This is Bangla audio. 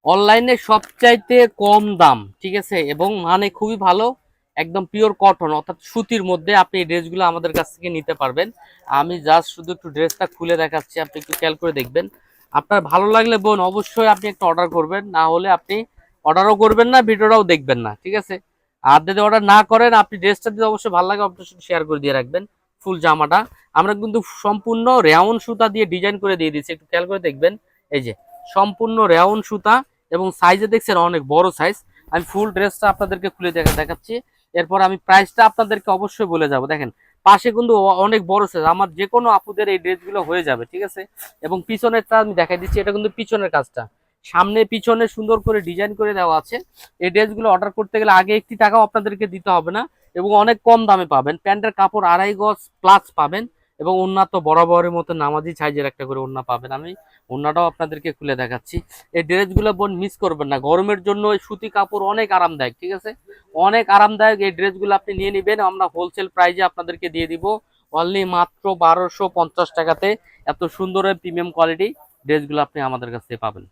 অনলাইনে সবচাইতে কম দাম, ঠিক আছে, এবং মানে খুবই ভালো, একদম পিওর কটন অর্থাৎ সুতির মধ্যে আপনি এই ড্রেসগুলো আমাদের কাছ থেকে নিতে পারবেন। আমি জাস্ট শুধু একটু ড্রেসটা খুলে দেখাচ্ছি, আপনি একটু খেয়াল করে দেখবেন। আপনার ভালো লাগলে বোন অবশ্যই আপনি একটা অর্ডার করবেন, না হলে আপনি অর্ডারও করবেন না, ভিডিওটাও দেখবেন না, ঠিক আছে। আর যদি অর্ডার না করেন, আপনি ড্রেসটা যদি অবশ্যই ভালো লাগে আপনার সাথে শেয়ার করে দিয়ে রাখবেন। ফুল জামাটা আমরা কিন্তু সম্পূর্ণ রেওন সুতা দিয়ে ডিজাইন করে দিয়ে দিচ্ছি, একটু খেয়াল করে দেখবেন। এই যে সম্পূর্ণ রেওন সুতা, এবং সাইজে দেখছেন অনেক বড় সাইজ। আমি ফুল ড্রেসটা আপনাদেরকে খুলে দেখাচ্ছি। এরপর আমি প্রাইসটা আপনাদেরকে অবশ্যই বলে যাব। দেখেন পাশে কিন্তু অনেক বড় সাইজ, আমার যে কোনো আপুদের এই ড্রেসগুলো হয়ে যাবে, ঠিক আছে। এবং পিছনেরটা আমি দেখাই দিচ্ছি, এটা কিন্তু পিছনের কাজটা, সামনে পিছনে সুন্দর করে ডিজাইন করে দেওয়া আছে। এই ড্রেসগুলো অর্ডার করতে গেলে আগে একটি টাকাও আপনাদেরকে দিতে হবে না, এবং অনেক কম দামে পাবেন। প্যান্টের কাপড় 2.5 গজ প্লাস পাবেন, এবং ওড়না তো বরাবরের মতো নামাজি সাইজের একটা করে ওড়না পাবেন। আমি ওড়নাটাও আপনাদেরকে খুলে দেখাচ্ছি। এই ড্রেসগুলো বোন মিস করবেন না, গরমের জন্য এই সুতি কাপড় অনেক আরামদায়ক, ঠিক আছে, অনেক আরামদায়ক। এই ড্রেসগুলো আপনি নিয়ে নেবেন, আমরা হোলসেল প্রাইজে আপনাদেরকে দিয়ে দিব অনলি মাত্র 1250 টাকাতে। এত সুন্দর প্রিমিয়াম কোয়ালিটি ড্রেসগুলো আপনি আমাদের কাছ থেকে পাবেন।